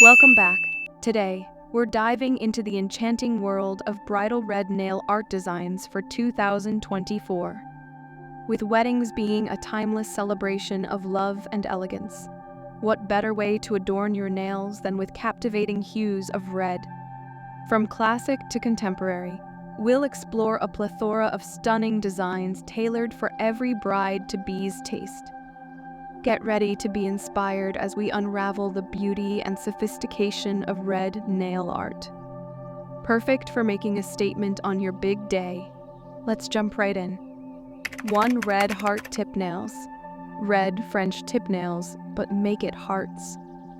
Welcome back. Today, we're diving into the enchanting world of bridal red nail art designs for 2024. With weddings being a timeless celebration of love and elegance, what better way to adorn your nails than with captivating hues of red? From classic to contemporary, we'll explore a plethora of stunning designs tailored for every bride-to-be's taste. Get ready to be inspired as we unravel the beauty and sophistication of red nail art. Perfect for making a statement on your big day. Let's jump right in. 1. Red heart tip nails. Red French tip nails, but make it hearts.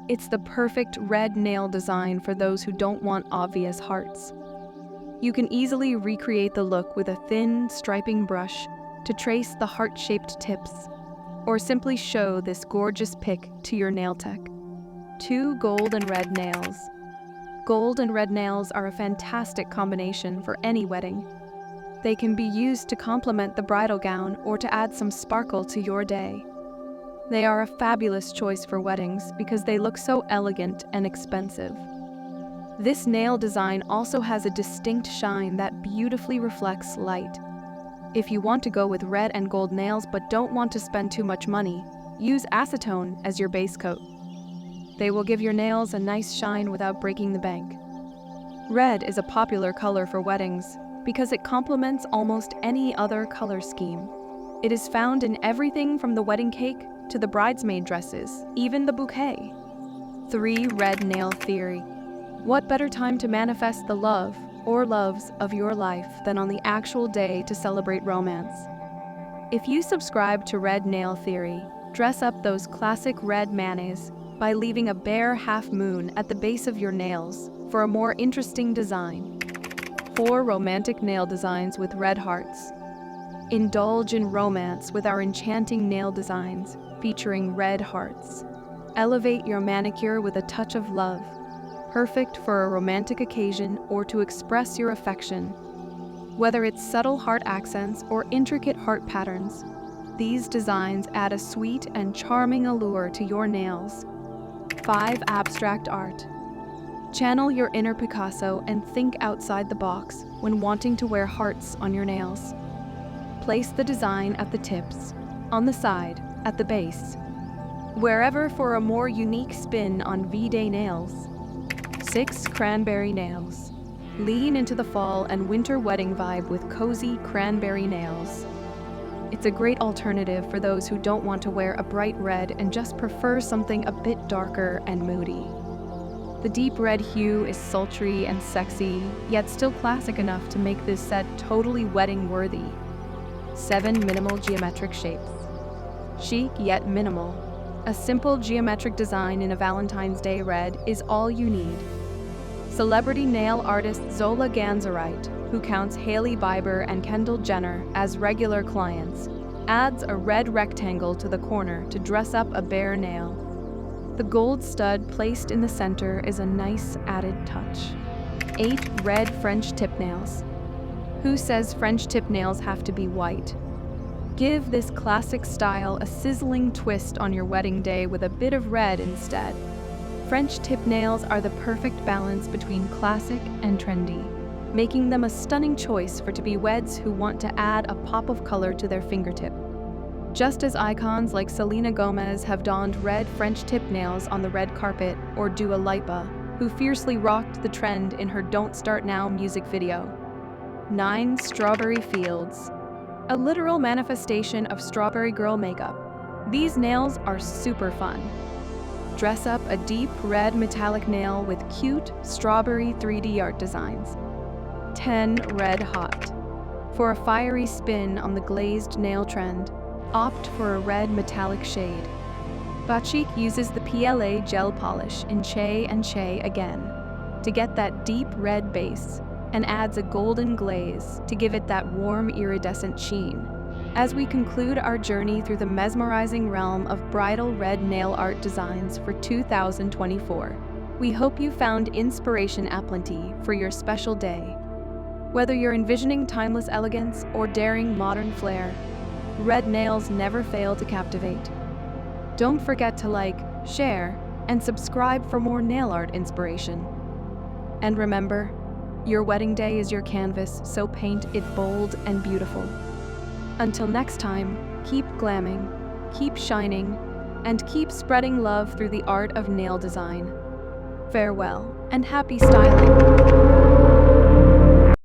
It's the perfect red nail design for those who don't want obvious hearts. You can easily recreate the look with a thin, striping brush to trace the heart-shaped tips, or simply show this gorgeous pick to your nail tech. 2. Gold and red nails. Gold and red nails are a fantastic combination for any wedding. They can be used to complement the bridal gown or to add some sparkle to your day. They are a fabulous choice for weddings because they look so elegant and expensive. This nail design also has a distinct shine that beautifully reflects light. If you want to go with red and gold nails but don't want to spend too much money, use acetone as your base coat. They will give your nails a nice shine without breaking the bank. Red is a popular color for weddings because it complements almost any other color scheme. It is found in everything from the wedding cake to the bridesmaid dresses, even the bouquet. 3. Red nail theory. What better time to manifest the love or loves of your life than on the actual day to celebrate romance? If you subscribe to red nail theory, dress up those classic red mayonnaise by leaving a bare half moon at the base of your nails for a more interesting design. 4. Romantic nail designs with red hearts. Indulge in romance with our enchanting nail designs featuring red hearts. Elevate your manicure with a touch of love, perfect for a romantic occasion or to express your affection. Whether it's subtle heart accents or intricate heart patterns, these designs add a sweet and charming allure to your nails. 5. Abstract art. Channel your inner Picasso and think outside the box when wanting to wear hearts on your nails. Place the design at the tips, on the side, at the base, wherever for a more unique spin on V-Day nails. 6. Cranberry nails. Lean into the fall and winter wedding vibe with cozy cranberry nails. It's a great alternative for those who don't want to wear a bright red and just prefer something a bit darker and moody. The deep red hue is sultry and sexy, yet still classic enough to make this set totally wedding worthy. 7. Minimal geometric shapes. Chic yet minimal. A simple geometric design in a Valentine's Day red is all you need. Celebrity nail artist Zola Ganzerite, who counts Hailey Bieber and Kendall Jenner as regular clients, adds a red rectangle to the corner to dress up a bare nail. The gold stud placed in the center is a nice added touch. 8. Red French tip nails. Who says French tip nails have to be white? Give this classic style a sizzling twist on your wedding day with a bit of red instead. French tip nails are the perfect balance between classic and trendy, making them a stunning choice for to-be weds who want to add a pop of color to their fingertip. Just as icons like Selena Gomez have donned red French tip nails on the red carpet, or Dua Lipa, who fiercely rocked the trend in her Don't Start Now music video. 9. Strawberry fields. A literal manifestation of strawberry girl makeup. These nails are super fun. Dress up a deep red metallic nail with cute strawberry 3D art designs. 10. Red hot. For a fiery spin on the glazed nail trend, opt for a red metallic shade. Bachik uses the PLA gel polish in Che and Che again to get that deep red base and adds a golden glaze to give it that warm iridescent sheen. As we conclude our journey through the mesmerizing realm of bridal red nail art designs for 2024, we hope you found inspiration aplenty for your special day. Whether you're envisioning timeless elegance or daring modern flair, red nails never fail to captivate. Don't forget to like, share, and subscribe for more nail art inspiration. And remember, your wedding day is your canvas, so paint it bold and beautiful. Until next time, keep glamming, keep shining, and keep spreading love through the art of nail design. Farewell, and happy styling!